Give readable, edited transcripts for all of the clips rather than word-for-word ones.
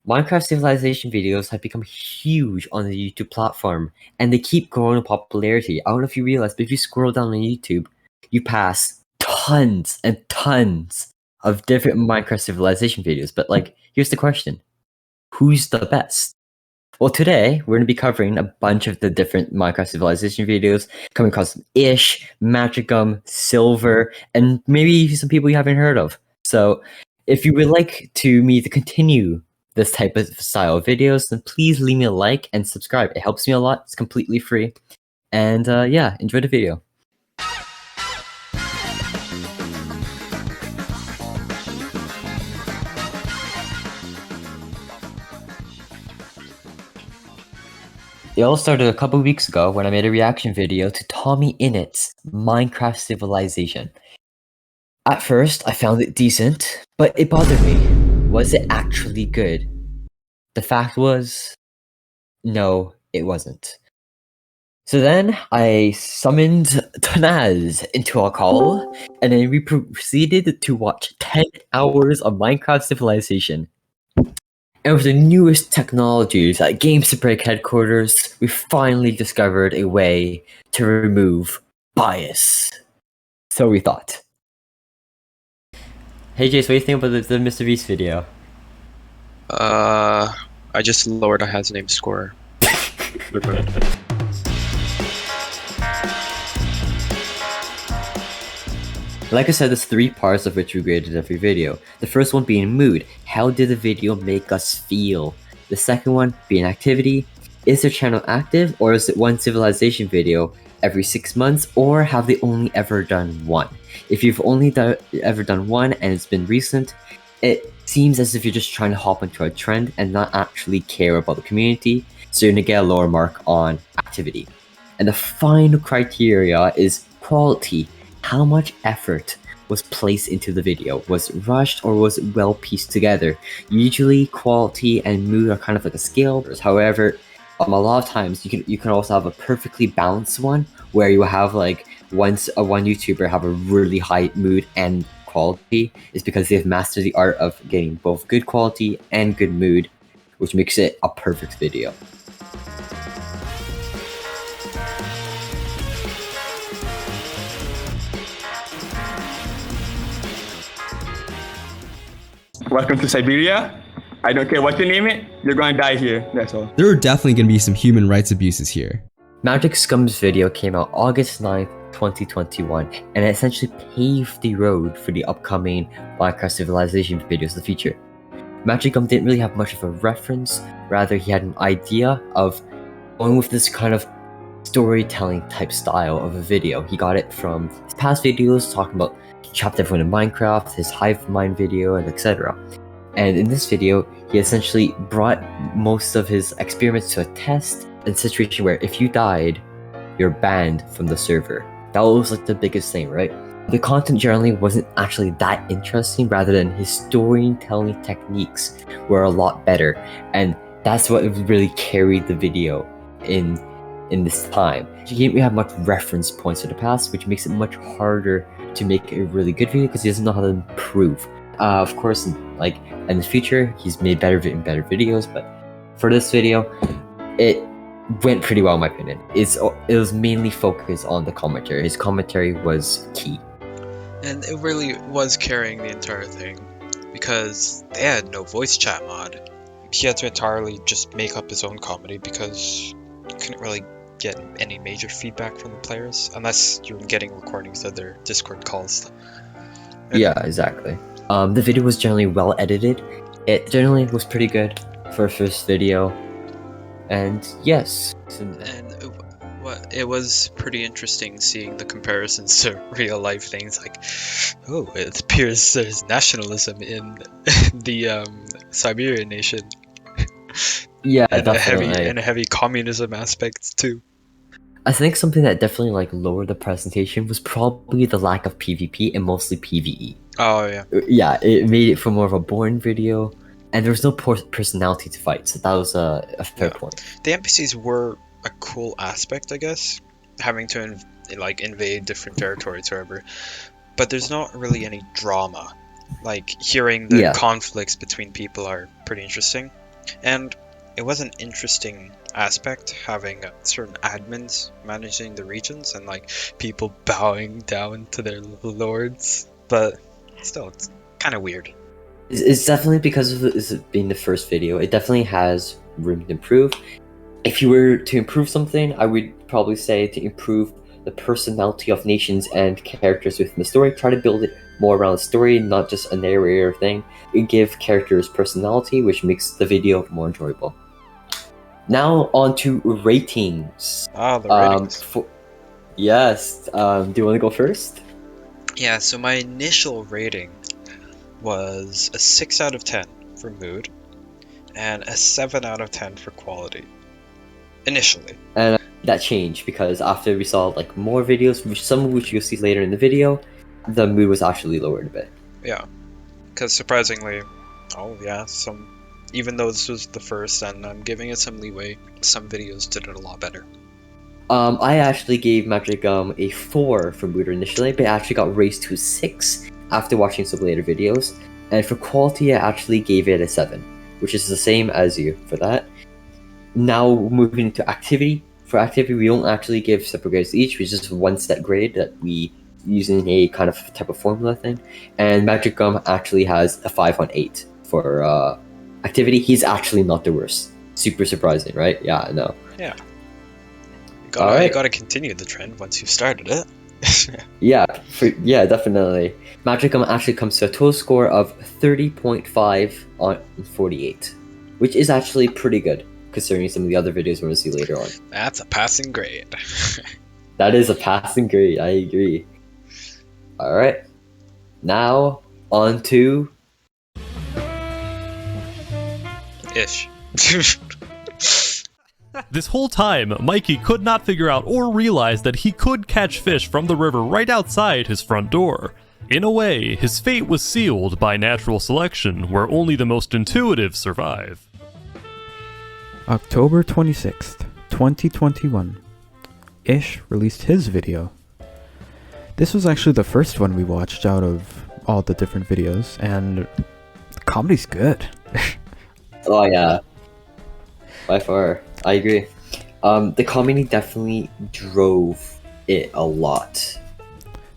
Minecraft Civilization videos have become huge on the YouTube platform, and they keep growing in popularity. I don't know if you realize, but if you scroll down on YouTube, you pass tons and tons of different Minecraft Civilization videos. But here's the question: who's the best? Well, today we're going to be covering a bunch of the different Minecraft Civilization videos, coming across MagicGum, Silver, and maybe some people you haven't heard of. So, if you would like me to continue this type of style of videos, then please leave me a like and subscribe. It helps me a lot. It's completely free. And yeah, enjoy the video. It all started a couple weeks ago when I made a reaction video to Tommy Innit's Minecraft Civilization. At first, I found it decent, but it bothered me. Was it actually good? The fact was, no, it wasn't. So then I summoned tnaz into a call, and then we proceeded to watch 10 hours of Minecraft Civilization. And with the newest technologies at GameStop headquarters, we finally discovered a way to remove bias. So we thought. Hey Jace, what do you think about the MrBeast video? I just lowered IHasName score. Like I said, there's 3 parts of which we graded every video. The first one being mood. How did the video make us feel? The second one being activity. Is their channel active, or is it one civilization video every 6 months, or have they only ever done one? If you've only ever done one and it's been recent, it seems as if you're just trying to hop into a trend and not actually care about the community, so you're gonna get a lower mark on activity. And the final criteria is quality. How much effort was placed into the video? Was it rushed, or was it well pieced together? Usually quality and mood are kind of like a scale. However, a lot of times you can also have a perfectly balanced one where you have one YouTuber have a really high mood and quality. Is because they've mastered the art of getting both good quality and good mood, which makes it a perfect video. Welcome to Siberia. I don't care what you name it, you're going to die here, that's all. There are definitely going to be some human rights abuses here. MagicGum's video came out August 9th, 2021, and it essentially paved the road for the upcoming Minecraft Civilization videos in the future. MagicGum didn't really have much of a reference, rather he had an idea of going with this kind of storytelling type style of a video. He got it from his past videos talking about chopped everyone in Minecraft, his hive mind video, and etc. And in this video, he essentially brought most of his experiments to a test and situation where if you died, you're banned from the server. That was like the biggest thing, right? The content generally wasn't actually that interesting, rather than his storytelling techniques were a lot better, and that's what really carried the video in this time. He didn't really have much reference points to the past, which makes it much harder to make a really good video because he doesn't know how to improve. Of course, in the future, he's made better videos, but for this video, it went pretty well in my opinion. It was mainly focused on the commentary. His commentary was key. And it really was carrying the entire thing, because they had no voice chat mod. He had to entirely just make up his own comedy because you couldn't really get any major feedback from the players unless you were getting recordings of their Discord calls. Yeah, exactly. The video was generally well edited. It generally was pretty good for a first video, and yes. And it was pretty interesting seeing the comparisons to real life things, like, oh, it appears there's nationalism in the Siberian nation. Yeah, and definitely. a heavy communism aspect too. I think something that definitely lowered the presentation was probably the lack of PvP and mostly PvE. Oh yeah. Yeah, it made it for more of a boring video, and there was no personality to fight, so that was a fair point. The NPCs were a cool aspect, I guess, having to invade different territories or whatever, but there's not really any drama. Like, hearing the conflicts between people are pretty interesting. And it was an interesting aspect having certain admins managing the regions and like people bowing down to their lords. But still, it's kind of weird. It's definitely because of this being the first video. It definitely has room to improve. If you were to improve something, I would probably say to improve the personality of nations and characters within the story. Try to build it more around the story, not just a narrator thing. You give characters personality, which makes the video more enjoyable. Now on to ratings. Ah, the ratings. Yes. Do you want to go first? Yeah, so my initial rating was a 6 out of 10 for mood and a 7 out of 10 for quality. Initially. And that changed because after we saw like more videos, some of which you'll see later in the video, the mood was actually lowered a bit. Yeah, because surprisingly, even though this was the first and I'm giving it some leeway, some videos did it a lot better. I actually gave MagicGum a 4 for mood initially, but it actually got raised to a 6 after watching some later videos. And for quality, I actually gave it a 7, which is the same as you for that. Now moving to activity. For activity, we don't actually give separate grades each. We just one set grade that we using a kind of type of formula thing. And MagicGum actually has a 5 on 8 for activity. He's actually not the worst. Super surprising, right? Yeah, I know. Yeah. You gotta continue the trend once you've started it. Yeah, definitely. MagicGum actually comes to a total score of 30.5 on 48, which is actually pretty good, considering some of the other videos we're going to see later on. That's a passing grade. That is a passing grade, I agree. Alright, now on to... Ish. This whole time, Mikey could not figure out or realize that he could catch fish from the river right outside his front door. In a way, his fate was sealed by natural selection, where only the most intuitive survive. October 26th, 2021. Ish released his video. This was actually the first one we watched out of all the different videos, and the comedy's good. Oh yeah, by far, I agree. The comedy definitely drove it a lot.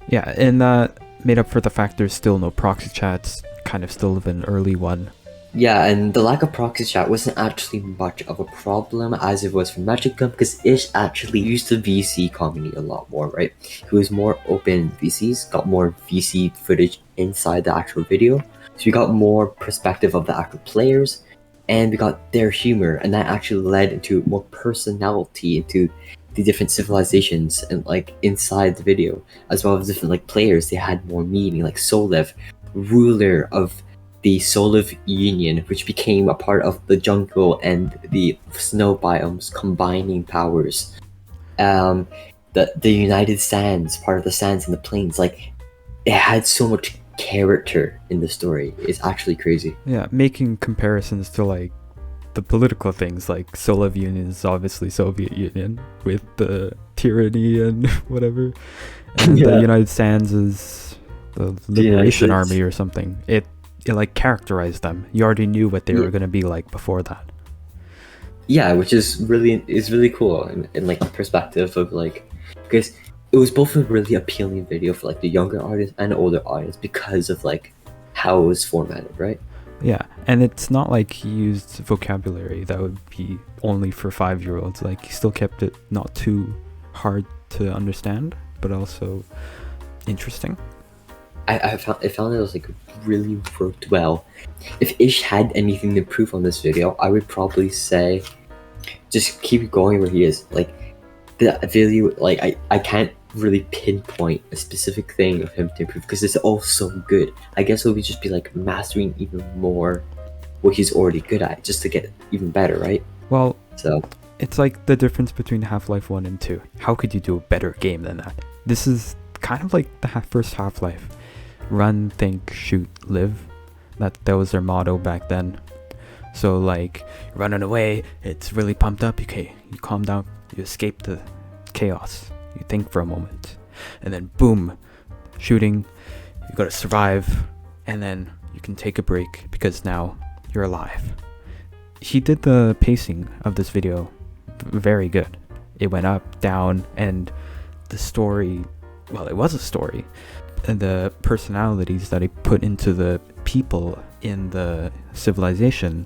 Yeah, and that made up for the fact there's still no proxy chats, kind of still an early one. Yeah, and the lack of proxy chat wasn't actually much of a problem as it was for MagicGum, because Ish actually used the VC comedy a lot more, right? He was more open VCs, got more VC footage inside the actual video, so we got more perspective of the actual players, and we got their humor, and that actually led into more personality into the different civilizations and like inside the video, as well as different like players. They had more meaning, like Solev, ruler of the Solev Union, which became a part of the jungle and the snow biomes combining powers. The United Sands, part of the sands and the plains, like it had so much character in the story. It's actually crazy. Yeah, making comparisons to like the political things, like Solev Union is obviously Soviet Union with the tyranny and whatever, and the United Sands is the Liberation Army or something. It like characterized them. You already knew what they were going to be like before that. Yeah, which is really cool in like the perspective of like, because it was both a really appealing video for like the younger audience and older audience because of like how it was formatted, right? Yeah, and it's not like he used vocabulary that would be only for 5-year-olds. Like he still kept it not too hard to understand, but also interesting. I found it was like really worked well. If Ish had anything to improve on this video, I would probably say just keep going where he is. Like the video, like I can't really pinpoint a specific thing of him to improve because it's all so good. I guess it would just be like mastering even more what he's already good at, just to get even better, right? Well, so it's like the difference between Half-Life 1 and 2. How could you do a better game than that? This is kind of like the first Half-Life. Run, think, shoot, live. That was their motto back then. So like running away, it's really pumped up. Okay, you calm down, you escape the chaos, you think for a moment, and then boom, shooting, you gotta survive, and then you can take a break because now you're alive. he did the pacing of this video very good. It went up, down, and the story, well, it was a story. And the personalities that he put into the people in the civilization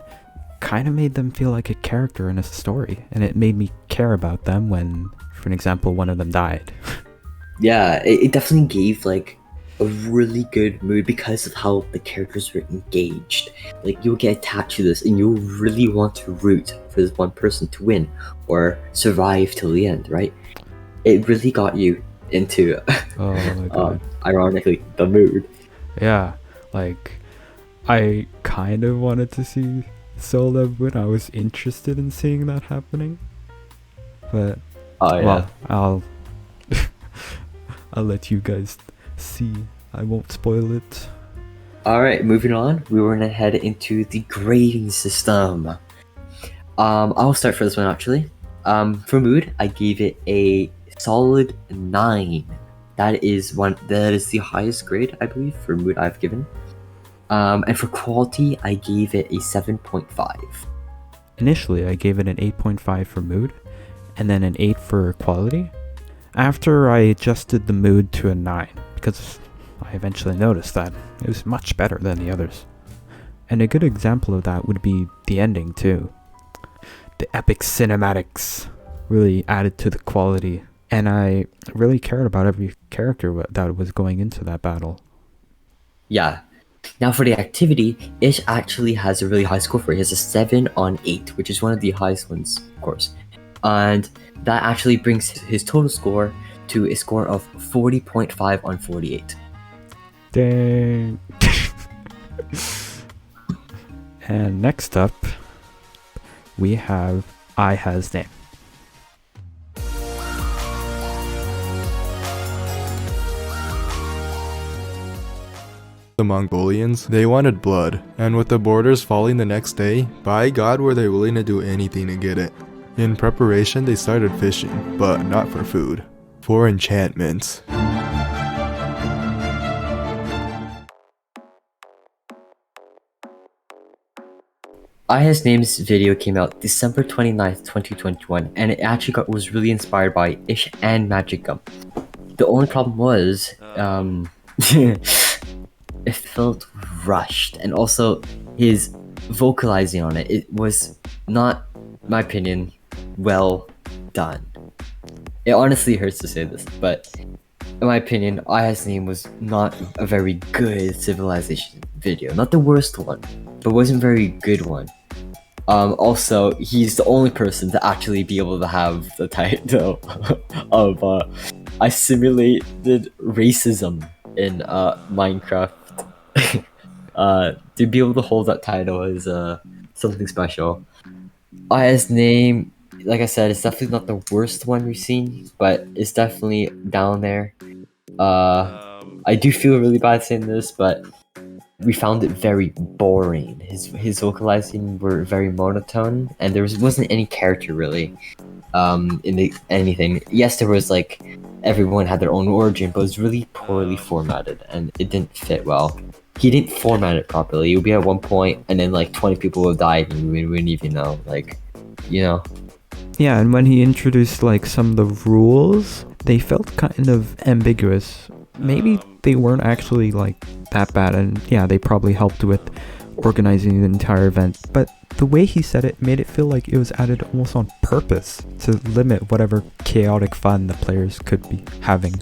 kind of made them feel like a character in a story. And it made me care about them when, for an example, one of them died. Yeah, it definitely gave like a really good mood because of how the characters were engaged. Like, you'll get attached to this and you'll really want to root for this one person to win or survive till the end, right? It really got you into Oh my god. ironically, the mood. Yeah, like, I kind of wanted to see Solev win. I was interested in seeing that happening. But, Oh yeah. well, I'll let you guys see. I won't spoil it. Alright, moving on. We were gonna head into the grading system. I'll start for this one actually. For mood, I gave it a solid 9. That is the highest grade, I believe, for mood I've given. And for quality, I gave it a 7.5. Initially, I gave it an 8.5 for mood, and then an 8 for quality. After I adjusted the mood to a 9, because I eventually noticed that it was much better than the others. And a good example of that would be the ending too. The epic cinematics really added to the quality, and I really cared about every character that was going into that battle. Yeah. Now for the activity, Ish actually has a really high score for it. He has a 7 on 8, which is one of the highest ones, of course. And that actually brings his total score to a score of 40.5 on 48. Dang. And next up, we have IHasName. The Mongolians, they wanted blood, and with the borders falling the next day, by God were they willing to do anything to get it. In preparation, they started fishing, but not for food, for enchantments. IHasName's video came out December 29th, 2021, and it actually was really inspired by Ish and MagicGum. The only problem was, it felt rushed, and also his vocalizing on it, it was not, in my opinion, well done. It honestly hurts to say this, but in my opinion, IHasName was not a very good civilization video. Not the worst one, but wasn't very good one. Also, he's the only person to actually be able to have the title of I simulated racism in Minecraft. To be able to hold that title is something special. IHasName, like I said, it's definitely not the worst one we've seen, but it's definitely down there. I do feel really bad saying this, but we found it very boring. His vocalizing were very monotone, and there wasn't any character really in anything. Yes, there was like everyone had their own origin, but it was really poorly formatted, and it didn't fit well. He didn't format it properly. You'll be at one point, and then like 20 people will die, and we wouldn't even know. Like, you know. Yeah, and when he introduced like some of the rules, they felt kind of ambiguous. Maybe they weren't actually like that bad, and yeah, they probably helped with organizing the entire event, but the way he said it made it feel like it was added almost on purpose to limit whatever chaotic fun the players could be having.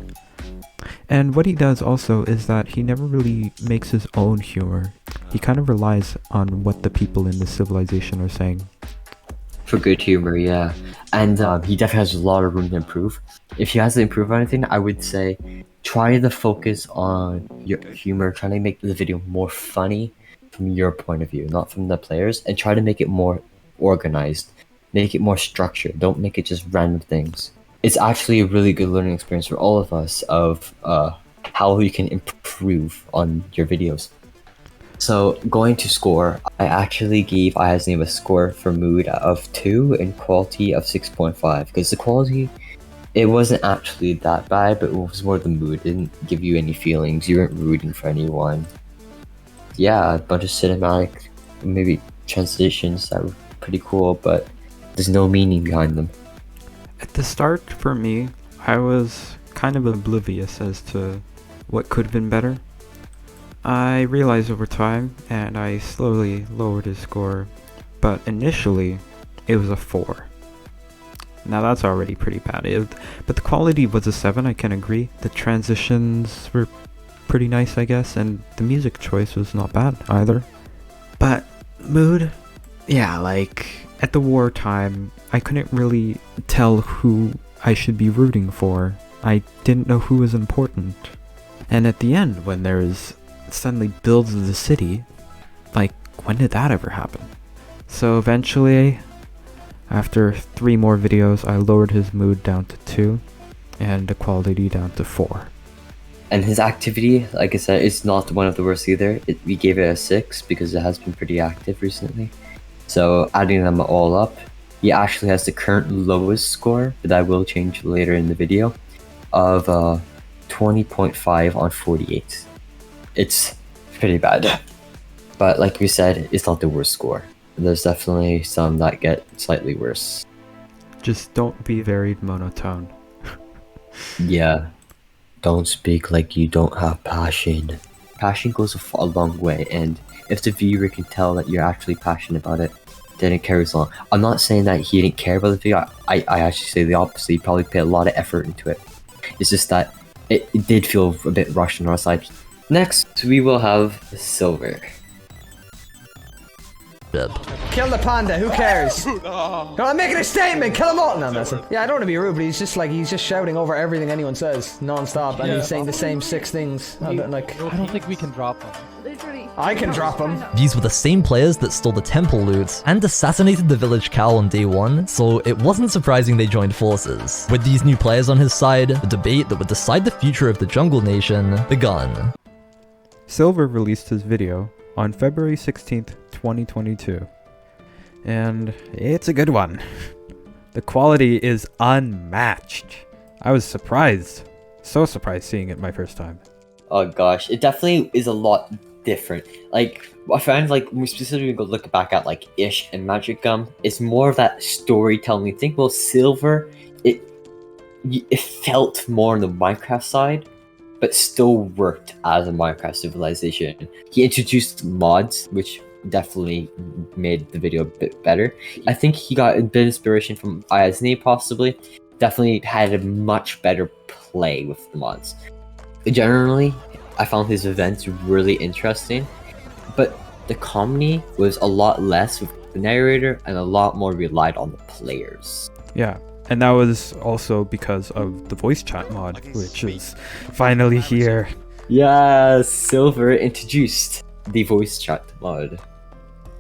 And what he does also is that he never really makes his own humor. He kind of relies on what the people in the civilization are saying. For good humor, yeah. And he definitely has a lot of room to improve. If he has to improve on anything, I would say try to focus on your humor, trying to make the video more funny from your point of view, not from the players, and try to make it more organized, make it more structured. Don't make it just random things. It's actually a really good learning experience for all of us of how you can improve on your videos. So going to score, I actually gave IHasName a score for mood of 2 and quality of 6.5, because the quality, it wasn't actually that bad, but it was more the mood. It didn't give you any feelings, you weren't rooting for anyone. Yeah, a bunch of cinematic, maybe transitions that pretty cool, but there's no meaning behind them. At the start, for me, I was kind of oblivious as to what could have been better. I realized over time, and I slowly lowered his score, but initially, it was a 4. Now that's already pretty bad, but the quality was a 7, I can agree. The transitions were pretty nice, I guess, and the music choice was not bad either. But mood, yeah, like at the wartime, I couldn't really tell who I should be rooting for. I didn't know who was important. And at the end, when there's suddenly builds of the city, like, when did that ever happen? So eventually, after 3 more videos, I lowered his mood down to 2 and the quality down to 4. And his activity, like I said, is not one of the worst either. We gave it a 6 because it has been pretty active recently. So adding them all up, he actually has the current lowest score, but that will change later in the video, of 20.5 on 48. It's pretty bad. But like we said, it's not the worst score. There's definitely some that get slightly worse. Just don't be very monotone. Yeah. Don't speak like you don't have passion. Passion goes a long way, and if the viewer can tell that you're actually passionate about it, then it carries on. I'm not saying that he didn't care about the video. I actually say the opposite. He probably put a lot of effort into it. It's just that it did feel a bit rushed on our side. Next, we will have Silver. Kill the panda, who cares? No, I'm making a statement, kill him all! No, I'm messing. Yeah, I don't want to be rude, but he's just shouting over everything anyone says, non-stop, and he's saying the same 6 things. I don't think we can drop them. I can drop them. These were the same players that stole the temple loot and assassinated the village cow on day 1, so it wasn't surprising they joined forces. With these new players on his side, the debate that would decide the future of the Jungle Nation begun. Silver released his video on February 16th, 2022. And it's a good one. The quality is unmatched. I was surprised. So surprised seeing it my first time. Oh gosh, it definitely is a lot different. Like, I found, like, we specifically go look back at, like, Ish and MagicGum, it's more of that storytelling thing. Well, Silver, it felt more on the Minecraft side, but still worked as a Minecraft civilization. He introduced mods, which definitely made the video a bit better. I think he got a bit of inspiration from IHasName, possibly. Definitely had a much better play with the mods. Generally, I found his events really interesting, but the comedy was a lot less with the narrator and a lot more relied on the players. Yeah, and that was also because of the voice chat mod, which is finally here. Yeah, Silver introduced the voice chat mod.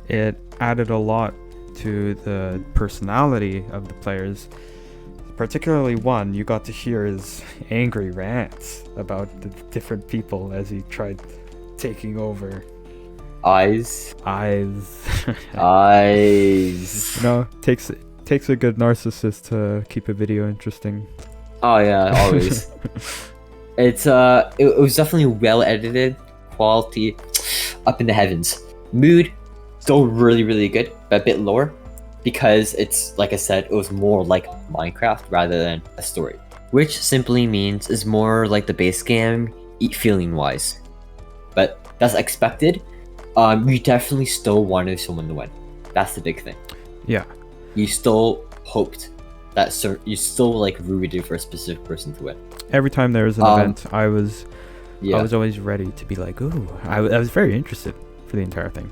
It added a lot to the personality of the players. Particularly one, you got to hear his angry rants about the different people as he tried taking over. Eyes. Eyes. You know, takes a good narcissist to keep a video interesting. Oh yeah, always. It was definitely well edited, quality up in the heavens. Mood still really good, but a bit lower because it's, like I said, it was more like Minecraft rather than a story, which simply means is more like the base game feeling wise. But that's expected. You definitely still wanted someone to win. That's the big thing. Yeah. You still hoped that you still like rooted for a specific person to win. Every time there was an event, I was always ready to be like, ooh. I was very interested for the entire thing.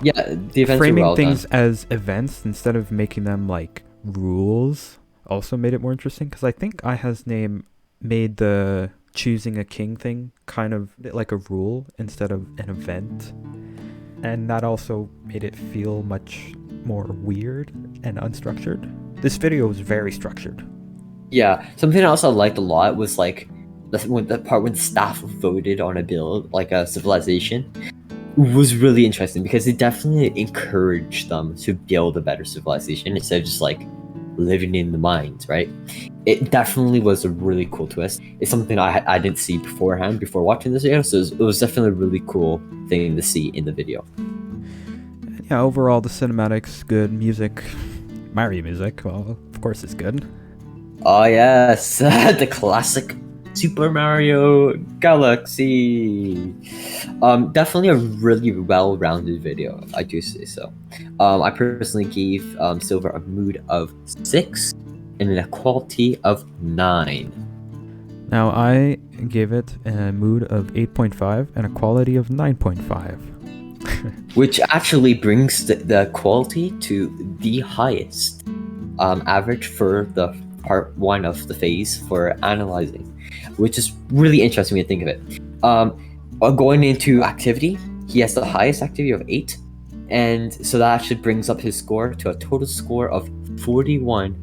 Yeah, the events framing were well things done. as events instead of making them like rules also made it more interesting, because I think IHasName made the choosing a king thing kind of like a rule instead of an event, and that also made it feel much more weird and unstructured. This video was very structured. Yeah, something else I liked a lot was like the part when the staff voted on a build, like a civilization, was really interesting because it definitely encouraged them to build a better civilization instead of just like living in the mines, right? It definitely was a really cool twist. It's something I didn't see beforehand before watching this video, so it was definitely a really cool thing to see in the video. yeah, overall the cinematics good, music, Mario music, well, of course it's good. Oh yes, the classic Super Mario Galaxy. Definitely a really well-rounded video, if I do say so. I personally gave Silver a mood of 6 and an equality of 9. Now I gave it a mood of 8.5 and a quality of 9.5. Which actually brings the quality to the highest average for the part 1 of the phase for analyzing, which is really interesting when you think of it. Going into activity, he has the highest activity of 8, and so that actually brings up his score to a total score of 41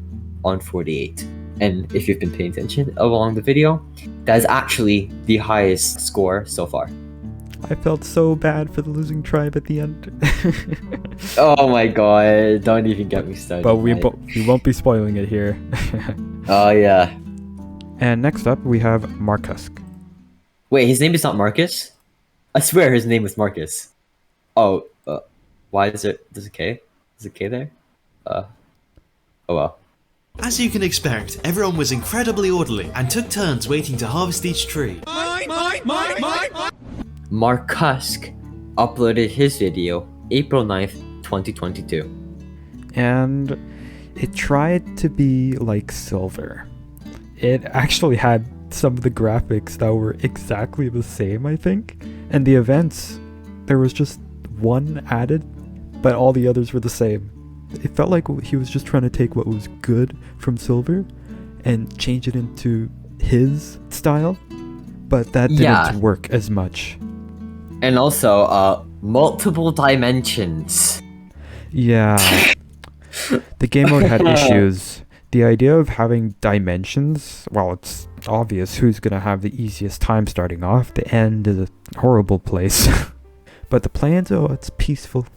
on 48. And if you've been paying attention along the video, that is actually the highest score so far. I felt so bad for the losing tribe at the end. Oh my god, don't even get me started. But we won't be spoiling it here. Oh yeah. And next up we have MARCUSK. Wait, his name is not Marcus? I swear his name is Marcus. Oh, why is it? There's a K? There's a K there? Oh well. As you can expect, everyone was incredibly orderly and took turns waiting to harvest each tree. MARCUSK uploaded his video April 9th, 2022. And it tried to be like Silver. It actually had some of the graphics that were exactly the same, I think. And the events, there was just one added, but all the others were the same. It felt like he was just trying to take what was good from Silver and change it into his style, but that didn't work as much. And also, multiple dimensions. Yeah. The game mode had issues. The idea of having dimensions, well, it's obvious who's gonna have the easiest time starting off. The end is a horrible place. But the plans, oh, it's peaceful.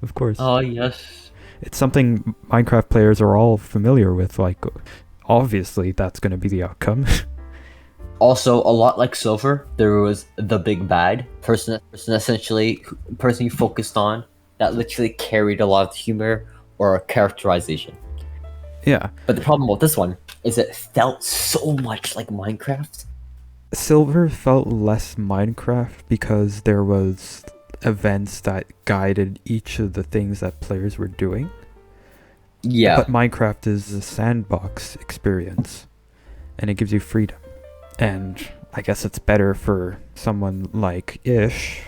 Of course. Oh, yes. It's something Minecraft players are all familiar with, like, obviously that's gonna be the outcome. Also, a lot like Silver, there was the big bad person you focused on that literally carried a lot of humor or characterization. Yeah. But the problem with this one is it felt so much like Minecraft. Silver felt less Minecraft because there was events that guided each of the things that players were doing. Yeah. But Minecraft is a sandbox experience, and it gives you freedom. And I guess it's better for someone like Ish,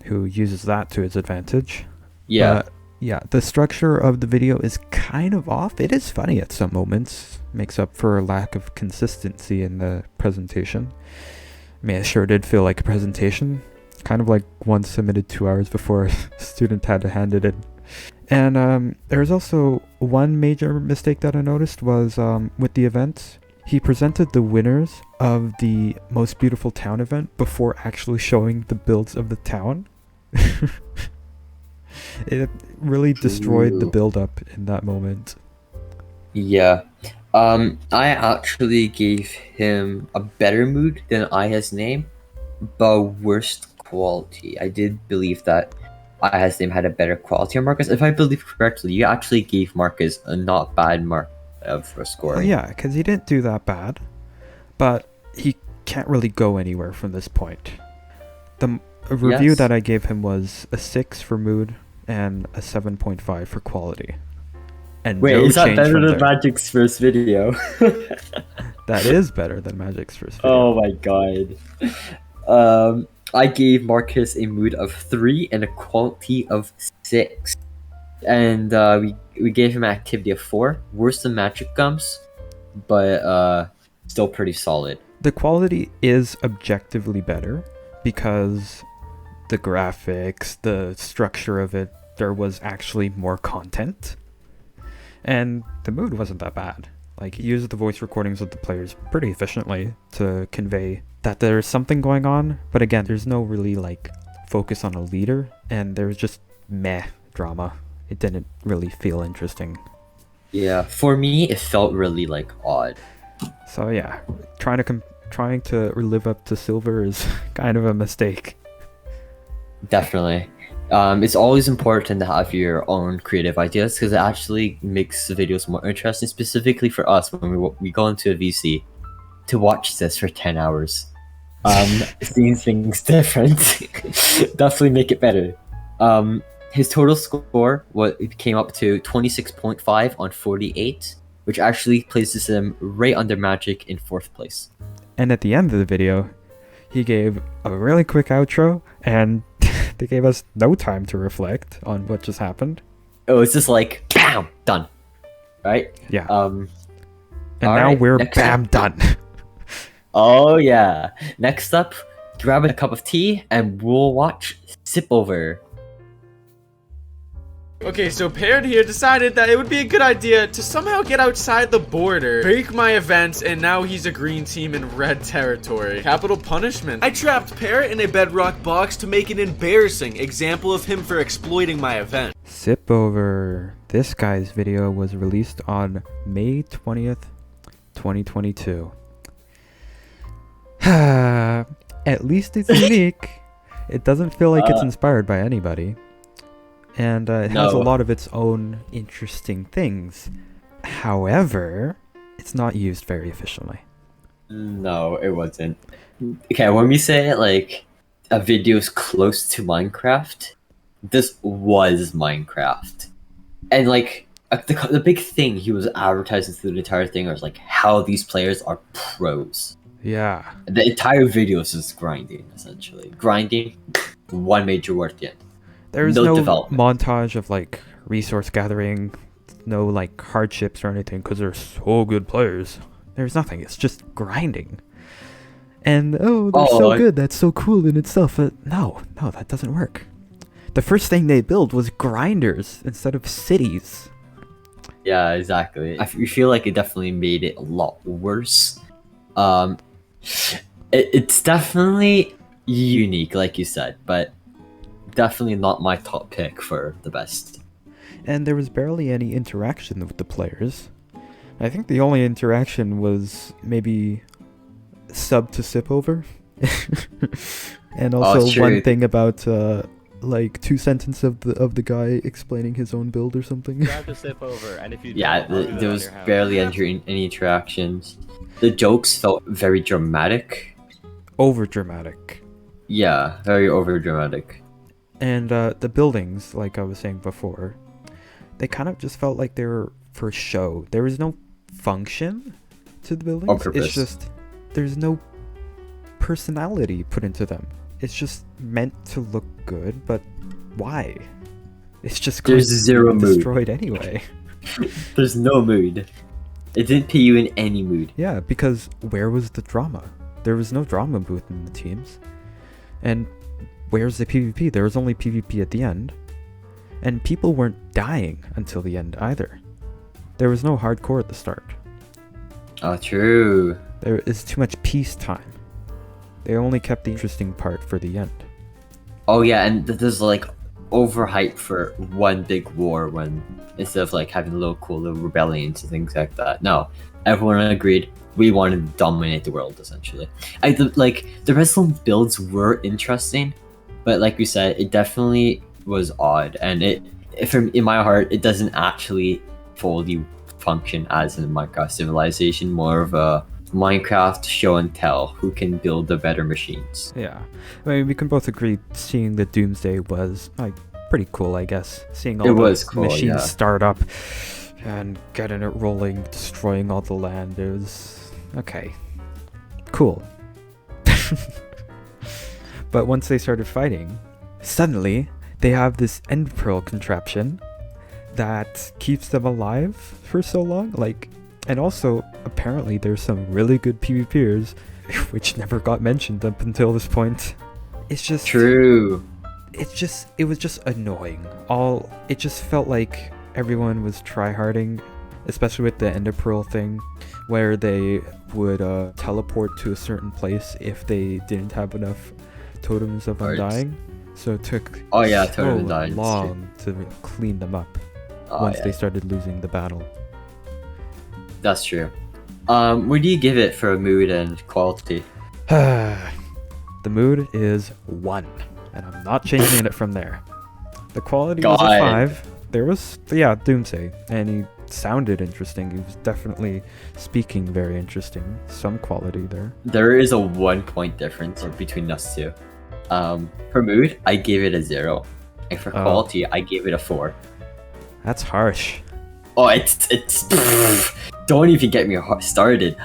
who uses that to his advantage. Yeah. Yeah, the structure of the video is kind of off. It is funny at some moments. Makes up for a lack of consistency in the presentation. I mean, it sure did feel like a presentation. Kind of like one submitted 2 hours before a student had to hand it in. And there's also one major mistake that I noticed was with the event. He presented the winners of the Most Beautiful Town event before actually showing the builds of the town. It really destroyed the build-up in that moment. Yeah. I actually gave him a better mood than IHasName, but worst quality. I did believe that IHasName had a better quality on Marcus. If I believe correctly, you actually gave Marcus a not bad mark for scoring. Oh, yeah, because he didn't do that bad, but he can't really go anywhere from this point. The review that I gave him was a 6 for mood and a 7.5 for quality. And wait, no is that change better from than there. Magic's first video? That is better than Magic's first video. Oh my god. I gave Marcus a mood of 3 and a quality of 6. And we gave him an activity of 4, worse than MagicGum's, but still pretty solid. The quality is objectively better because the graphics, the structure of it, there was actually more content. And the mood wasn't that bad. Like, he used the voice recordings of the players pretty efficiently to convey that there's something going on, but again, there's no really like focus on a leader, and there's just meh drama. It didn't really feel interesting. Yeah, for me, it felt really like odd. So yeah, trying to live up to Silver is kind of a mistake. Definitely. It's always important to have your own creative ideas because it actually makes the videos more interesting, specifically for us when we go into a VC to watch this for 10 hours. Seeing things different definitely make it better. His total score it came up to 26.5 on 48, which actually places him right under Magic in 4th place. And at the end of the video, he gave a really quick outro, and they gave us no time to reflect on what just happened. It was just like, bam, done. Right? Yeah. And now we're bam, done. Oh yeah. Next up, grab a cup of tea and we'll watch Sipover. Okay, so Parrot here decided that it would be a good idea to somehow get outside the border, break my events, and now he's a green team in red territory. Capital punishment. I trapped Parrot in a bedrock box to make an embarrassing example of him for exploiting my event. Sipover. This guy's video was released on May 20th, 2022. At least it's unique. It doesn't feel like it's inspired by anybody. And it has a lot of its own interesting things. However, it's not used very efficiently. No, it wasn't. Okay, when we say like a video's close to Minecraft, this was Minecraft. And like the big thing he was advertising through the entire thing was like how these players are pros. Yeah. The entire video is just grinding, essentially. Grinding, one major word at the end. There's no montage of like resource gathering, no like hardships or anything because they're so good players. There's nothing. It's just grinding. And they're so good. That's so cool in itself. But no, that doesn't work. The first thing they built was grinders instead of cities. Yeah, exactly. I feel like it definitely made it a lot worse. It's definitely unique, like you said, but definitely not my top pick for the best. And there was barely any interaction with the players. I think the only interaction was maybe sub to Sipover. And also one thing about like 2 sentences of the guy explaining his own build or something. Grab the Sipover, and if you there was barely any interactions. The jokes felt very dramatic. Over dramatic. Yeah, very over dramatic. And the buildings, like I was saying before, they kind of just felt like they were for show. There was no function to the buildings. On purpose. It's just there's no personality put into them. It's just meant to look good, but why? It's just there's zero mood. Destroyed anyway. There's no mood. It didn't put you in any mood. Yeah, because where was the drama? There was no drama booth in the teams. And where's the PvP? There was only PvP at the end. And people weren't dying until the end either. There was no hardcore at the start. Oh, true. There is too much peacetime. They only kept the interesting part for the end. Oh yeah, and there's like overhype for one big war when instead of like having little rebellions and things like that. No, everyone agreed we wanted to dominate the world essentially. The wrestling builds were interesting, but like we said, it definitely was odd, and in my heart, it doesn't actually fully function as a Minecraft civilization. More of a Minecraft show and tell who can build the better machines. Yeah, I mean we can both agree seeing the Doomsday was like pretty cool, I guess. Seeing all the machines start up and getting it rolling, destroying all the land. It was okay, cool. But once they started fighting, suddenly they have this end pearl contraption that keeps them alive for so long, and also apparently there's some really good PvPers which never got mentioned up until this point. It's just true. It was just annoying. It just felt like everyone was tryharding, especially with the Ender Pearl thing, where they would teleport to a certain place if they didn't have enough totems of undying. So it took so long to clean them up once they started losing the battle. That's true. What do you give it for mood and quality? The mood is 1, and I'm not changing it from there. The quality was a 5. There was, yeah, Doomsday, and he sounded interesting. He was definitely speaking very interesting. Some quality there. There is a 1 point difference between us two. For mood, I gave it a 0. And for quality, I gave it a 4. That's harsh. Oh, it's don't even get me started.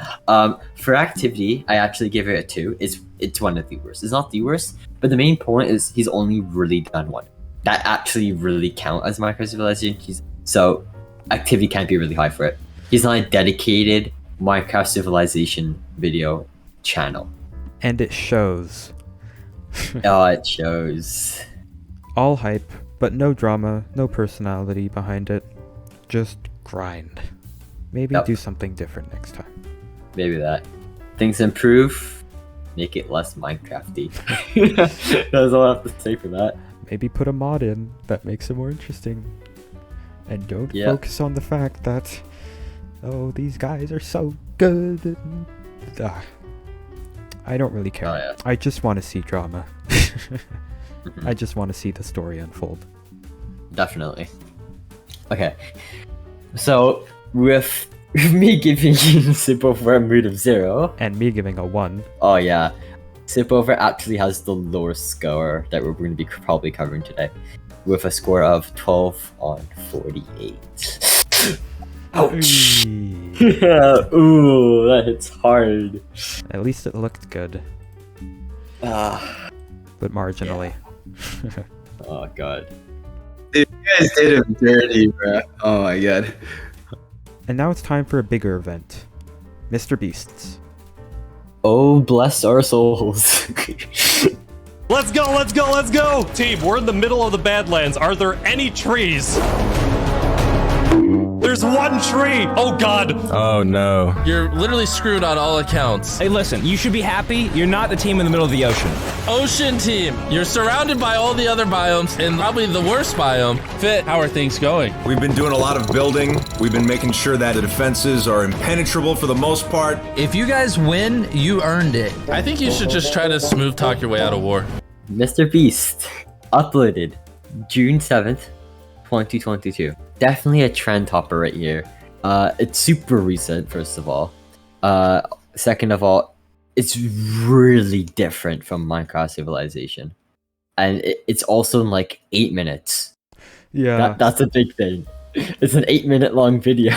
For activity, I actually give it a 2. It's one of the worst. It's not the worst, but the main point is he's only really done one. That actually really count as Minecraft Civilization. So activity can't be really high for it. He's not a dedicated Minecraft Civilization video channel. And it shows. Oh, it shows. All hype, but no drama, no personality behind it. Just grind. Maybe do something different next time. Maybe that. Things improve, make it less Minecrafty. That's all I have to say for that. Maybe put a mod in that makes it more interesting. And don't focus on the fact that, oh, these guys are so good. I don't really care. Oh, yeah. I just want to see drama. I just want to see the story unfold. Definitely. Okay. So, with me giving Sipover a mood of 0. And me giving a 1. Oh, yeah. Sipover actually has the lowest score that we're going to be probably covering today, with a score of 12 on 48. Ouch! Ooh, that hits hard. At least it looked good. But marginally. Yeah. Oh, God. Dude, you guys did him dirty, bro. Oh, my God. And now it's time for a bigger event. MrBeasts. Oh, bless our souls. Let's go, let's go, let's go! Team, we're in the middle of the Badlands. Are there any trees? There's one tree! Oh god! Oh no. You're literally screwed on all accounts. Hey listen, you should be happy you're not the team in the middle of the ocean. Ocean team! You're surrounded by all the other biomes, and probably the worst biome. Fit, how are things going? We've been doing a lot of building. We've been making sure that the defenses are impenetrable for the most part. If you guys win, you earned it. I think you should just try to smooth talk your way out of war. MrBeast uploaded June 7th, 2022. Definitely a trend topper right here. It's super recent, first of all. Second of all, it's really different from Minecraft Civilization. And it's also in like 8 minutes. Yeah. That's a big thing. It's an 8-minute long video.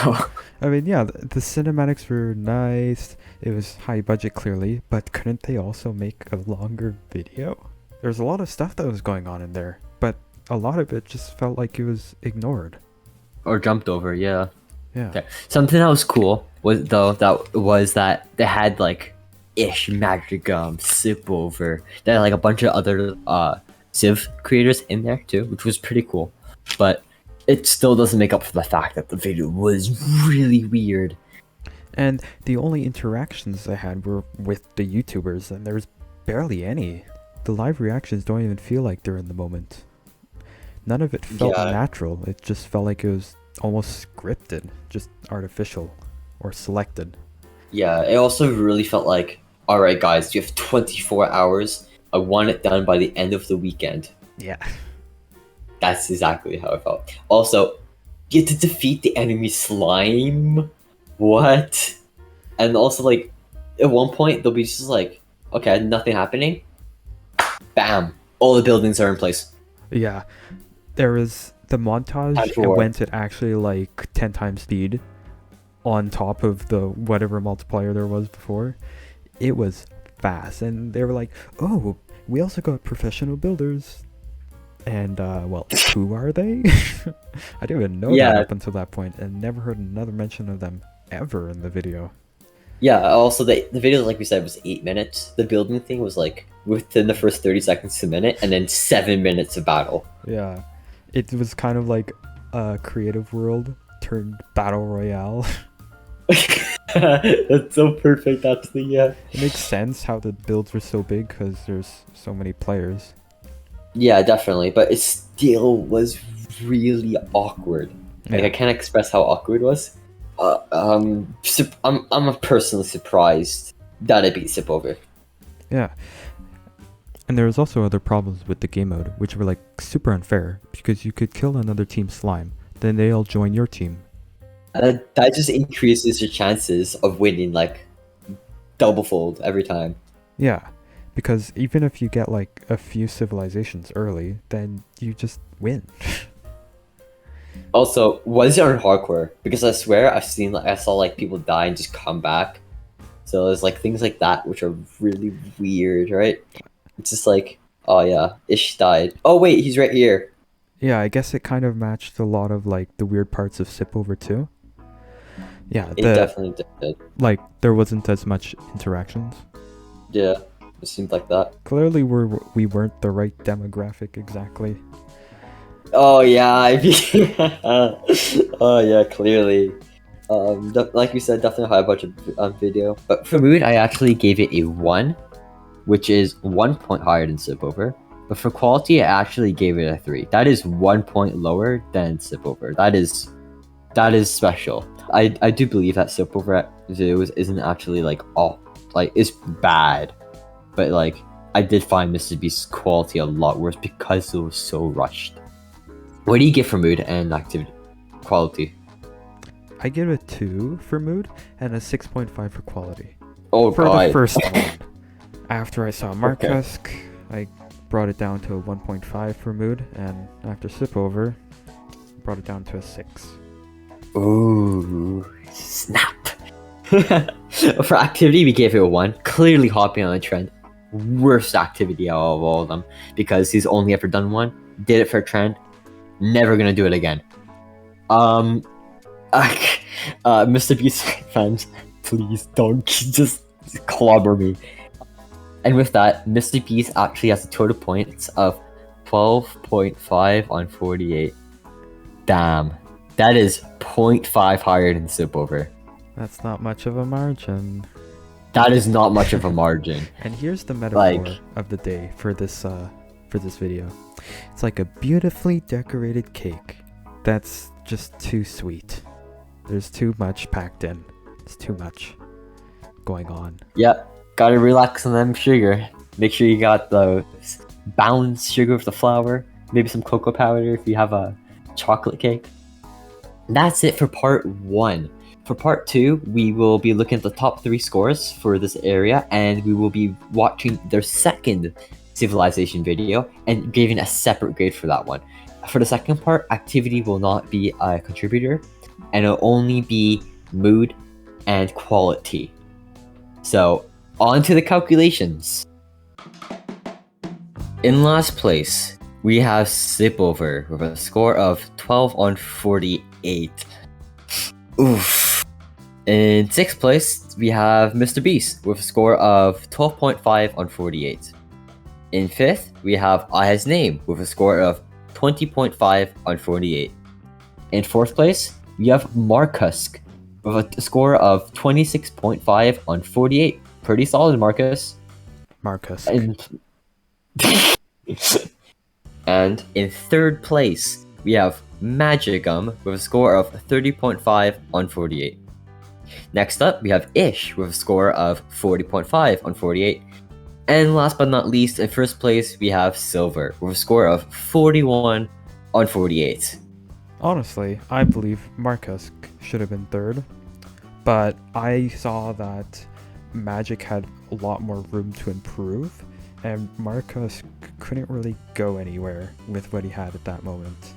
I mean, yeah, the cinematics were nice. It was high budget, clearly. But couldn't they also make a longer video? There's a lot of stuff that was going on in there. But a lot of it just felt like it was ignored. Or jumped over, yeah. Yeah. Okay. Something that was cool was that they had like MagicGum, Sipover. They had like a bunch of other Civ creators in there too, which was pretty cool. But it still doesn't make up for the fact that the video was really weird. And the only interactions I had were with the YouTubers, and there's barely any. The live reactions don't even feel like they're in the moment. None of it felt natural. It just felt like it was almost scripted, just artificial or selected. Yeah, it also really felt like, alright guys, you have 24 hours. I want it done by the end of the weekend. Yeah. That's exactly how it felt. Also, you get to defeat the enemy slime. What? And also, like, at one point, they'll be just like, okay, nothing happening. Bam! All the buildings are in place. Yeah. There was the montage, it went at actually like 10 times speed on top of the whatever multiplier there was before. It was fast, and they were like, oh, we also got professional builders. And, well, who are they? I didn't even know that up until that point, and never heard another mention of them ever in the video. Yeah, also the video, like we said, was 8 minutes. The building thing was like within the first 30 seconds to a minute, and then 7 minutes of battle. Yeah. It was kind of like a creative world turned battle royale. That's so perfect, actually, yeah. It makes sense how the builds were so big because there's so many players. Yeah, definitely, but it still was really awkward. Like, I can't express how awkward it was. I'm personally surprised that it beat Sipover. Yeah. And there was also other problems with the game mode, which were like super unfair, because you could kill another team's slime, then they all join your team. That just increases your chances of winning like double-fold every time. Yeah, because even if you get like a few civilizations early, then you just win. Also, was it on hardcore? Because I swear I saw like people die and just come back. So there's like things like that which are really weird, right? It's just like, oh yeah, Ish died. Oh wait, he's right here. Yeah, I guess it kind of matched a lot of like the weird parts of Sipover too. Yeah, It definitely did. Like there wasn't as much interactions. Yeah, it seemed like that. Clearly we weren't the right demographic exactly. Oh yeah, oh yeah, clearly. Like you said, definitely a high budget video. But for mood, I actually gave it a 1, which is 1 point higher than Sipover. But for quality, I actually gave it a 3. That is 1 point lower than Sipover. That is special. I do believe that Sipover videos isn't actually like it's bad, but like I did find MrBeast's quality a lot worse because it was so rushed. What do you get for mood and activity quality? I give it 2 for mood and a 6.5 for quality. Oh for god. the first one. After I saw MARCUSK, I brought it down to a 1.5 for mood, and after Sipover, brought it down to a 6. Ooh, snap. For activity, we gave it a 1. Clearly hopping on a trend. Worst activity out of all of them, because he's only ever done one. Did it for a trend. Never gonna do it again. MrBeast fans, please don't just clobber me. And with that, MrBeast actually has a total points of 12.5 on 48. Damn. That is 0.5 higher than Sipover. That's not much of a margin. That is not much of a margin. And here's the metaphor of the day for this video. It's like a beautifully decorated cake that's just too sweet. There's too much packed in. It's too much going on. Yep. Gotta relax on them sugar. Make sure you got the balanced sugar with the flour. Maybe some cocoa powder if you have a chocolate cake. That's it for part 1. For part 2, we will be looking at the top 3 scores for this area, and we will be watching their second civilization video and giving a separate grade for that one. For the second part, activity will not be a contributor, and it'll only be mood and quality. So, on to the calculations. In last place, we have Sipover with a score of 12 on 48. Oof. In 6th place, we have MrBeast with a score of 12.5 on 48. In 5th, we have IHasName with a score of 20.5 on 48. In 4th place, we have MarCusk with a score of 26.5 on 48. Pretty solid, Marcus. MarCusk. And in 3rd place, we have MagicGum with a score of 30.5 on 48. Next up, we have Ish with a score of 40.5 on 48. And last but not least, in 1st place, we have Silver with a score of 41 on 48. Honestly, I believe MarCusk should have been 3rd, but I saw that Magic had a lot more room to improve, and MarCusk couldn't really go anywhere with what he had at that moment.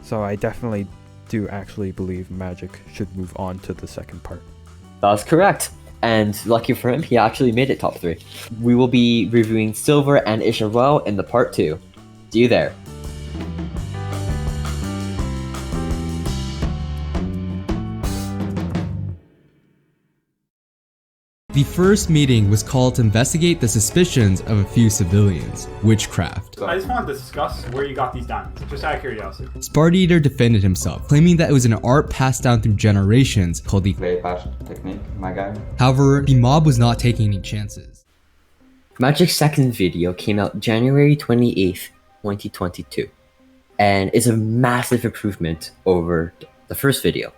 So I definitely do actually believe Magic should move on to the second part. That's correct. And lucky for him, he actually made it top 3. We will be reviewing Silver and Ish as well in the part 2. See you there. The first meeting was called to investigate the suspicions of a few civilians, witchcraft. I just wanted to discuss where you got these diamonds, just out of curiosity. Sparteater defended himself, claiming that it was an art passed down through generations called the very fast technique, my guy. However, the mob was not taking any chances. Magic's second video came out January 28th, 2022, and is a massive improvement over the first video.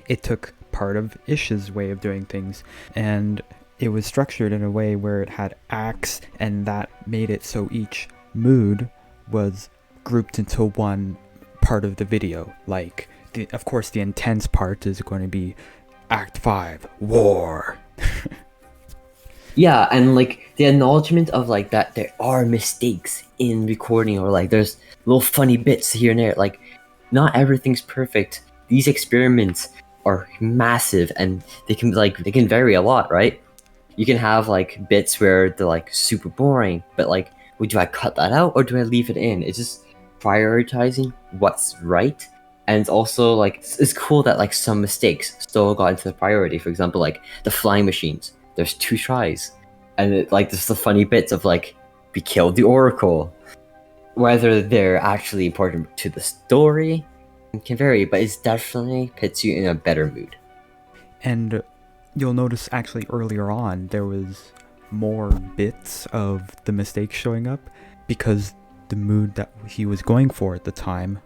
It took part of Ish's way of doing things and it was structured in a way where it had acts, and that made it so each mood was grouped into one part of the video. Like, of course, the intense part is going to be Act 5, War. Yeah, and like the acknowledgement of like that there are mistakes in recording, or like there's little funny bits here and there. Like, not everything's perfect. These experiments are massive, and they can vary a lot, right? You can have like bits where they're like super boring, but like, do I cut that out or do I leave it in? It's just prioritizing what's right. And it's also like, it's cool that like some mistakes still got into the priority. For example, like the flying machines, there's 2 tries, and there's the funny bits of like, we killed the Oracle. Whether they're actually important to the story can vary, but it definitely puts you in a better mood. And you'll notice actually earlier on there was more bits of the mistakes showing up, because the mood that he was going for at the time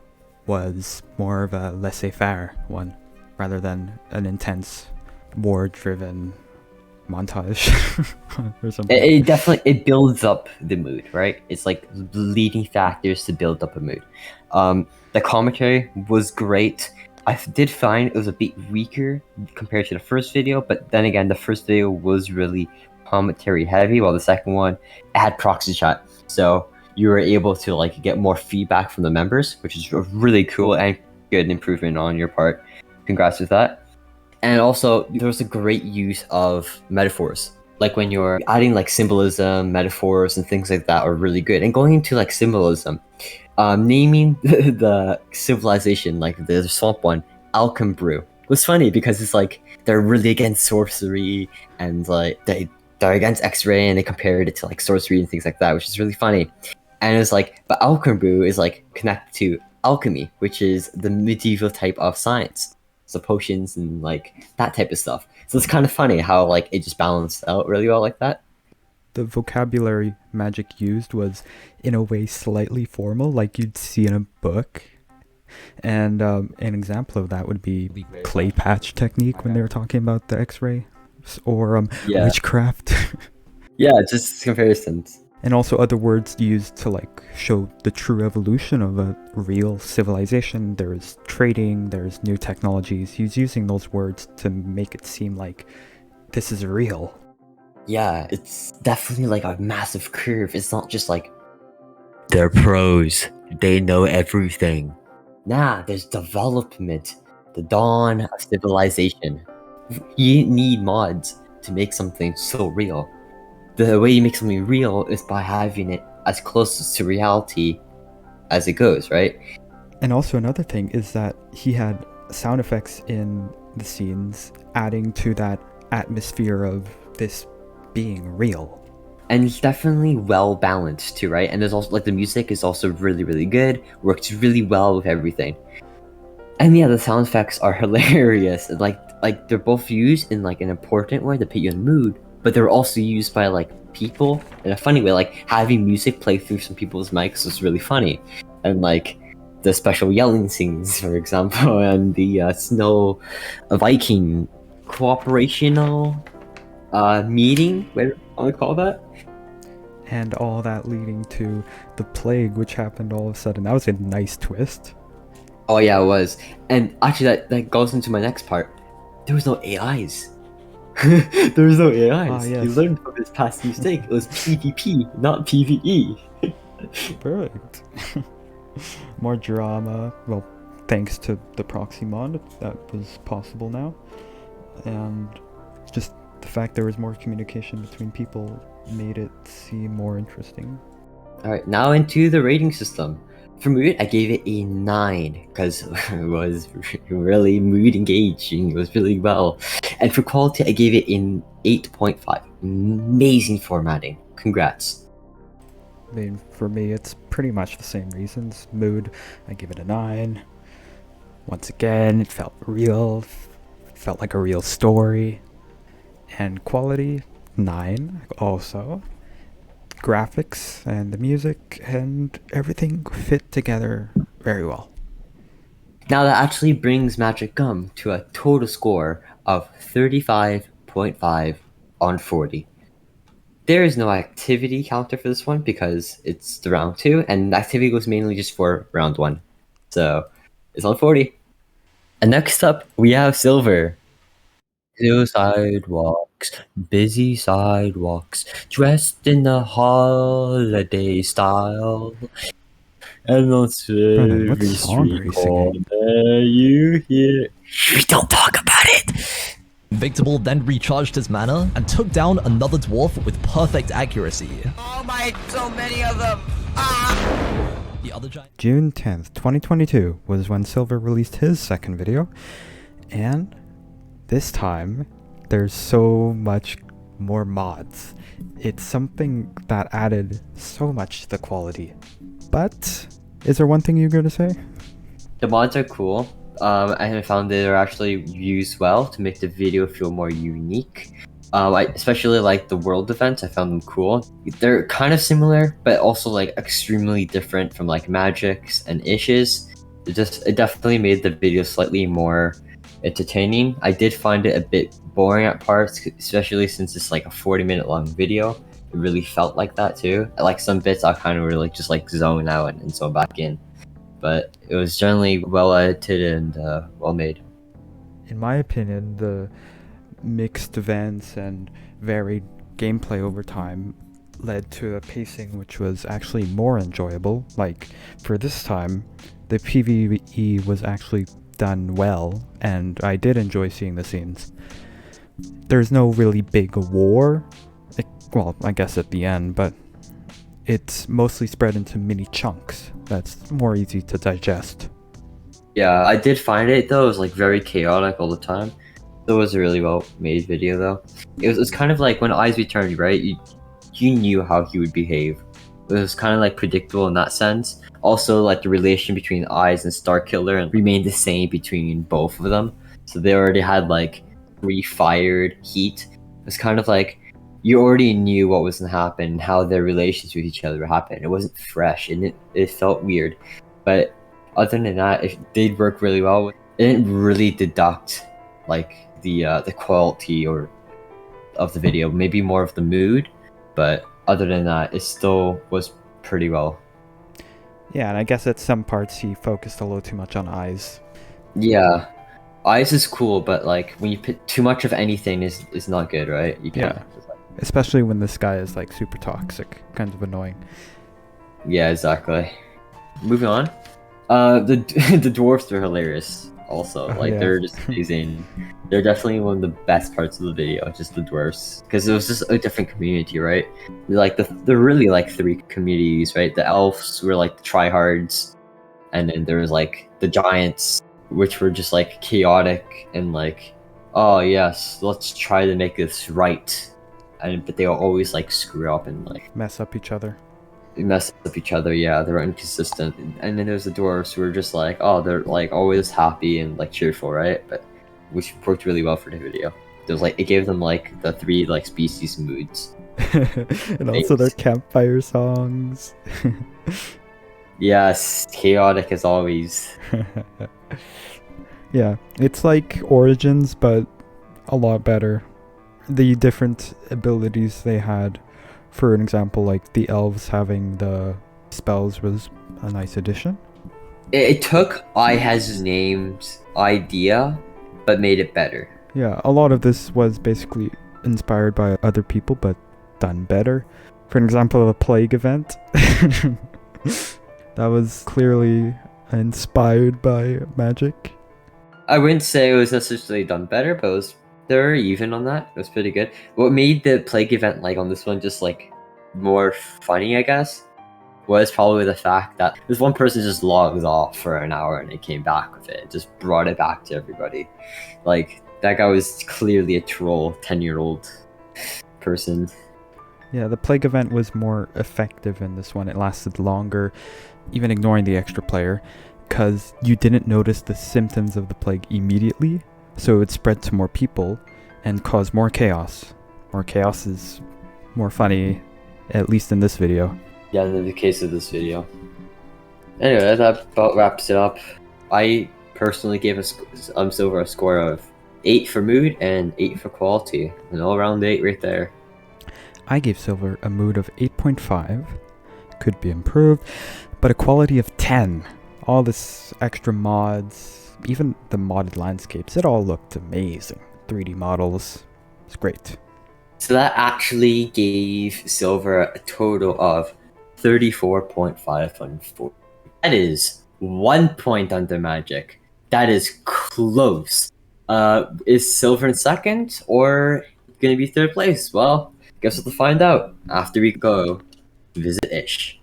was more of a laissez-faire one, rather than an intense war-driven montage or something. It definitely builds up the mood, right? It's like leading factors to build up a mood. The commentary was great. I did find it was a bit weaker compared to the first video, but then again, the first video was really commentary heavy, while the second one, it had proxy chat. So you were able to like get more feedback from the members, which is really cool and good improvement on your part. Congrats with that. And also, there was a great use of metaphors. Like when you're adding like symbolism, metaphors, and things like that are really good. And going into like symbolism, naming the civilization, like the swamp one, Alchem Brew, was funny because it's like they're really against sorcery, and like they're against X-ray, and they compared it to like sorcery and things like that, which is really funny. And it's like, but Alchem Brew is like connected to alchemy, which is the medieval type of science. So potions and like that type of stuff. So it's kind of funny how like it just balanced out really well like that. The vocabulary Magic used was in a way slightly formal, like you'd see in a book. And an example of that would be clay patch technique when they were talking about the X-ray, or witchcraft. Yeah, just comparisons. And also other words used to like show the true evolution of a real civilization. There's trading, there's new technologies. He's using those words to make it seem like this is real. Yeah, it's definitely like a massive curve. It's not just like, they're pros, they know everything. Nah, there's development, the dawn of civilization. You need mods to make something so real. The way you make something real is by having it as close to reality as it goes, right? And also another thing is that he had sound effects in the scenes, adding to that atmosphere of this being real. And it's definitely well balanced too, right? And there's also like the music is also really, really good, works really well with everything. And yeah, the sound effects are hilarious. Like they're both used in like an important way to put you in the mood, but they're also used by like people in a funny way. Like having music play through some people's mics was really funny, and like the special yelling scenes, for example, and the Snow Viking cooperational meeting, what do you want to call that? And all that leading to the plague, which happened all of a sudden. That was a nice twist. Oh yeah, it was. And actually that goes into my next part. There was no AIs. There was no AIs. Yes. You learned from this past mistake. It was PvP, not PvE. Perfect. More drama. Well, thanks to the proxy mod, that was possible now. And just the fact there was more communication between people made it seem more interesting. Alright, now into the rating system. For mood, I gave it a 9 because it was really mood engaging. It was really well. And for quality, I gave it an 8.5. Amazing formatting. Congrats. I mean, for me, it's pretty much the same reasons. Mood, I give it a 9. Once again, it felt real. Felt like a real story. And quality, 9 also. Graphics and the music and everything fit together very well. Now that actually brings MagicGum to a total score of 35.5 on 40. There is no activity counter for this one because it's the round 2, and the activity goes mainly just for round 1. So it's on 40. And next up, we have Silver. Two sidewalks, busy sidewalks, dressed in the holiday style. And on Brennan, what every song are street you singing? corner you hear. Shh, don't talk about it! Victable then recharged his mana and took down another dwarf with perfect accuracy. Oh my, so many of them! The other giant. June 10th, 2022 was when Silver released his second video, and this time there's so much more mods. It's something that added so much to the quality. But is there one thing you're going to say? The mods are cool. I found they're actually used well to make the video feel more unique. I especially like the world events. I found them cool. They're kind of similar, but also like extremely different from like Magic's and IH's. It definitely made the video slightly more entertaining. I did find it a bit boring at parts, especially since it's like a 40-minute long video. It really felt like that too. Like some bits I kind of really just like zone out and zone back in. But it was generally well edited and well made. In my opinion, the mixed events and varied gameplay over time led to a pacing which was actually more enjoyable. Like, for this time, the PvE was actually done well, and I did enjoy seeing the scenes. There's no really big war, well, I guess at the end, but it's mostly spread into mini chunks that's more easy to digest. Yeah, I did find it though, it was like very chaotic all the time. It was a really well made video though. It was kind of like when Eyes returned, right? You knew how he would behave. It was kind of like predictable in that sense. Also, like the relation between Eyes and Starkiller and remained the same between both of them. So they already had like pre-fired heat. It was kind of like you already knew what was gonna happen, how their relations with each other would happen. It wasn't fresh and it felt weird. But other than that, it did work really well. It didn't really deduct like the quality or of the video, maybe more of the mood, but other than that, it still was pretty well. Yeah, and I guess at some parts he focused a little too much on Eyes. Yeah, Eyes is cool, but like when you put too much of anything is not good, right? You can't. Yeah, especially when this guy is like super toxic, kind of annoying. Yeah, exactly. Moving on, the dwarfs are hilarious. Also, like yeah. they're just amazing. They're definitely one of the best parts of the video, just the dwarfs, because it was just a different community, right? Like they're really like 3 communities, right? The elves were like the tryhards, and then there was like the giants, which were just like chaotic and like, oh yes, let's try to make this right, but they will always like screw up and like mess up each other. Yeah, they're inconsistent. And then there's the dwarves who are just like, oh, they're like always happy and like cheerful, right? But which worked really well for the video. It was like it gave them like the 3 like species moods. And also their campfire songs. Yes, chaotic as always. Yeah, it's like Origins, but a lot better. The different abilities they had. For an example, like the elves having the spells was a nice addition. It took IHasName's idea, but made it better. Yeah, a lot of this was basically inspired by other people, but done better. For an example, the plague event. That was clearly inspired by Magic. I wouldn't say it was necessarily done better, but they're even on that. It was pretty good. What made the plague event like on this one just like more funny, I guess, was probably the fact that this one person just logged off for an hour and they came back with it. Just brought it back to everybody. Like that guy was clearly a troll, 10-year-old person. Yeah, the plague event was more effective in this one. It lasted longer, even ignoring the extra player, because you didn't notice the symptoms of the plague immediately. So it spread to more people and caused more chaos. More chaos is more funny, at least in this video. Yeah, in the case of this video. Anyway, that about wraps it up. I personally gave Silver a score of 8 for mood and 8 for quality. An all-around 8 right there. I gave Silver a mood of 8.5. Could be improved, but a quality of 10. All this extra mods, even the modded landscapes, it all looked amazing. 3D models, it's great. So that actually gave Silver a total of 34.5 on 4. That is 1 point under Magic. That is close. Is Silver in second or gonna be third place? Well, guess we'll have to find out after we go visit Ish.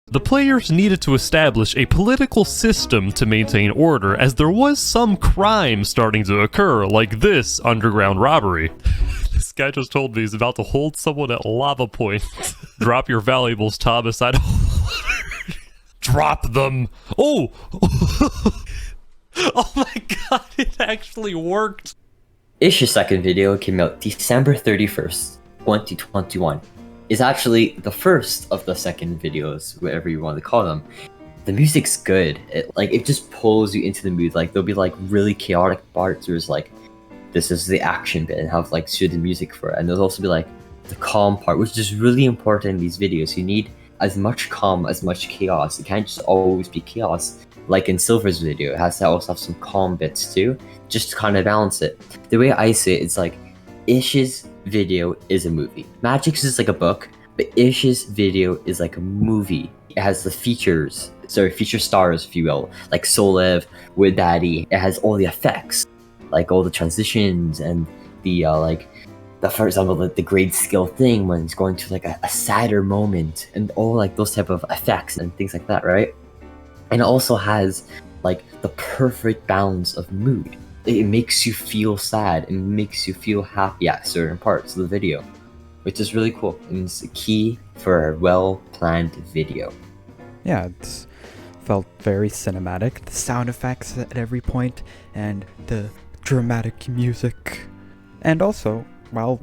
The players needed to establish a political system to maintain order, as there was some crime starting to occur, like this underground robbery. This guy just told me he's about to hold someone at lava point. Drop your valuables, Thomas. I don't... Drop them! Oh! Oh my god, it actually worked! Ish's second video came out December 31st, 2021. It's actually the first of the second videos, whatever you want to call them. The music's good. It just pulls you into the mood. Like, there'll be like really chaotic parts where it's like, this is the action bit and have like suited music for it. And there'll also be like the calm part, which is really important in these videos. You need as much calm, as much chaos. It can't just always be chaos. Like in Silver's video, it has to also have some calm bits too, just to kind of balance it. The way I see it, it's like, Ish's video is a movie. Magic's is like a book, but Ish's video is like a movie. It has the feature stars, if you will, like Solev, Wood Daddy. It has all the effects, like all the transitions and the for example, the grade skill thing when it's going to like a sadder moment and all like those type of effects and things like that, right? And it also has like the perfect balance of mood. It makes you feel sad and makes you feel happy at certain parts of the video, which is really cool. And it's key for a well-planned video. Yeah, it felt very cinematic. The sound effects at every point and the dramatic music. And also, well,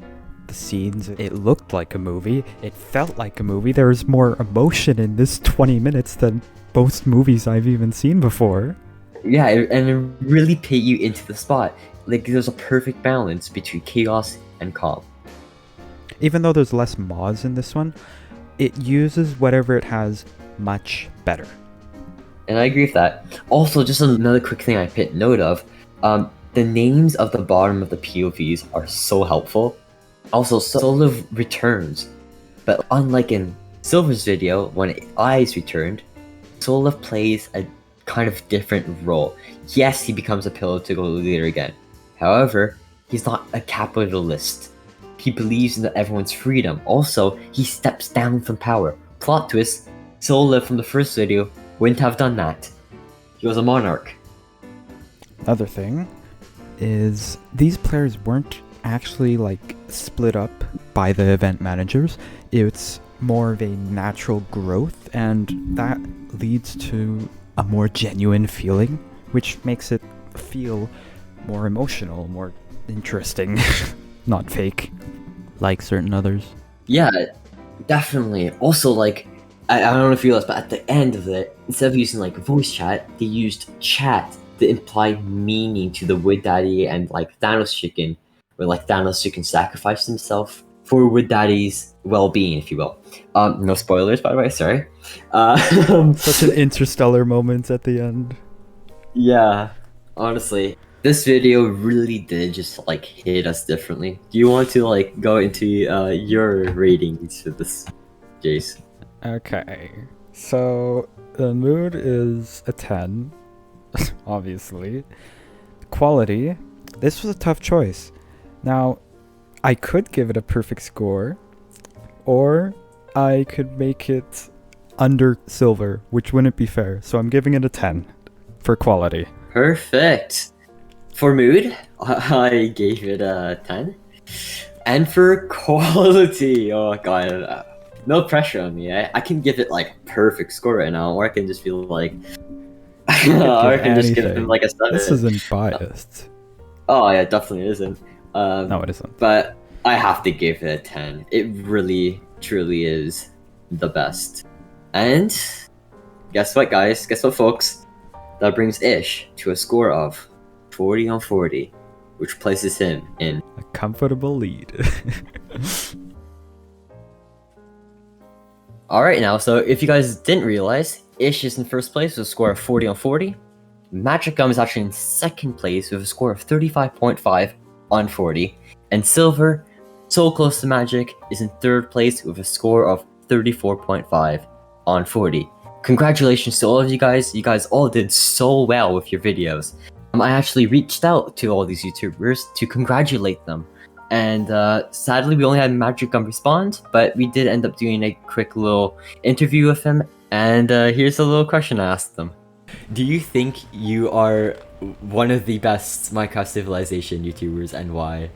the scenes, it looked like a movie. It felt like a movie. There was more emotion in this 20 minutes than most movies I've even seen before. Yeah, and it really put you into the spot. Like, there's a perfect balance between chaos and calm. Even though there's less mods in this one, it uses whatever it has much better. And I agree with that. Also, just another quick thing I put note of, the names of the bottom of the POVs are so helpful. Also, Solev returns, but unlike in Silver's video, when Eyes returned, Solev plays a kind of different role. Yes, he becomes a political leader again. However, he's not a capitalist. He believes in everyone's freedom. Also, he steps down from power. Plot twist, Solev from the first video wouldn't have done that. He was a monarch. Another thing is these players weren't actually like split up by the event managers. It's more of a natural growth, and that leads to a more genuine feeling, which makes it feel more emotional, more interesting, not fake, like certain others. Yeah, definitely. Also, like, I don't know if you realize, but at the end of it, instead of using like voice chat, they used chat to imply meaning to the Wood Daddy and like Thanos Chicken, where like Thanos Chicken sacrificed himself for Wood Daddy's well-being, if you will. No spoilers, by the way, sorry. Such an interstellar moment at the end. Yeah, honestly, this video really did just like hit us differently. Do you want to like go into your ratings for this, Jace? Okay, so the mood is a 10, obviously. Quality, this was a tough choice. Now, I could give it a perfect score, or I could make it under Silver, which wouldn't be fair. So I'm giving it a 10 for quality. Perfect. For mood, I gave it a 10. And for quality, oh god, no pressure on me. I can give it like a perfect score right now, or I can just feel like I can just give it like a 7. This isn't biased. Oh yeah, definitely isn't. No, it isn't. But I have to give it a 10. It really, truly is the best. And guess what, guys? Guess what, folks? That brings Ish to a score of 40 on 40, which places him in a comfortable lead. Alright now, so if you guys didn't realize, Ish is in first place with a score of 40 on 40. MagicGum is actually in second place with a score of 35.5 on 40. And Silver, so close to Magic, is in third place with a score of 34.5 on 40. Congratulations to all of you guys. You guys all did so well with your videos. I actually reached out to all these YouTubers to congratulate them. And sadly, we only had MagicGum respond, but we did end up doing a quick little interview with him. And here's a little question I asked them. Do you think you are one of the best Minecraft Civilization YouTubers, and why?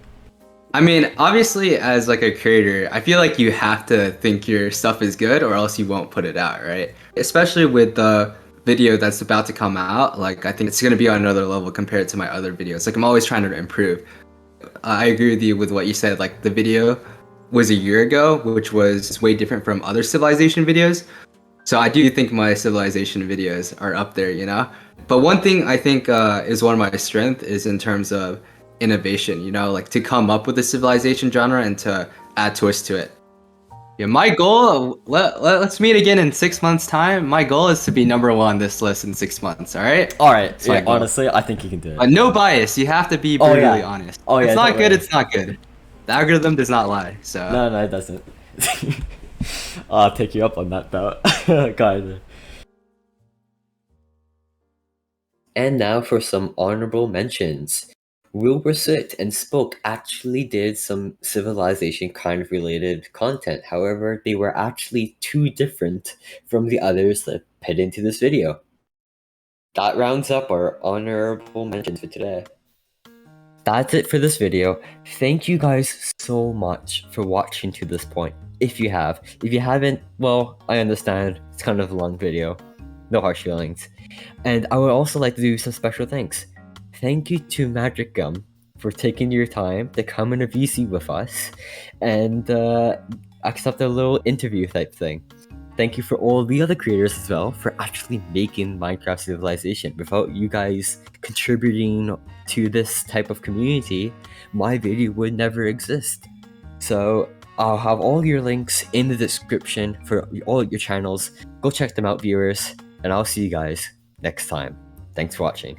I mean, obviously, as like a creator, I feel like you have to think your stuff is good or else you won't put it out, right? Especially with the video that's about to come out, like I think it's gonna be on another level compared to my other videos. Like I'm always trying to improve. I agree with you with what you said, like the video was a year ago, which was way different from other Civilization videos. So I do think my Civilization videos are up there, you know? But one thing I think is one of my strengths is in terms of innovation, you know, like to come up with the Civilization genre and to add twists to it. Yeah, my goal, let's meet again in 6 months time. My goal is to be #1 on this list in 6 months, alright? Alright, yeah, honestly, I think you can do it. But no bias, you have to be brutally honest. Oh yeah, it's not good, it's not good. The algorithm does not lie, so. No, it doesn't. I'll take you up on that bet. Guys. And now for some honorable mentions. Wilbur Soot and Spoke actually did some Civilization kind of related content. However, they were actually too different from the others that put into this video. That rounds up our honorable mentions for today. That's it for this video. Thank you guys so much for watching to this point. If you have. If you haven't, well, I understand. It's kind of a long video. No harsh feelings. And I would also like to do some special thanks. Thank you to MagicGum for taking your time to come in a VC with us and accept a little interview type thing. Thank you for all the other creators as well for actually making Minecraft Civilization. Without you guys contributing to this type of community, my video would never exist. So I'll have all your links in the description for all your channels. Go check them out, viewers, and I'll see you guys next time. Thanks for watching.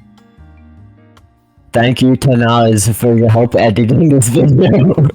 Thank you, tnaz, for your help editing this video.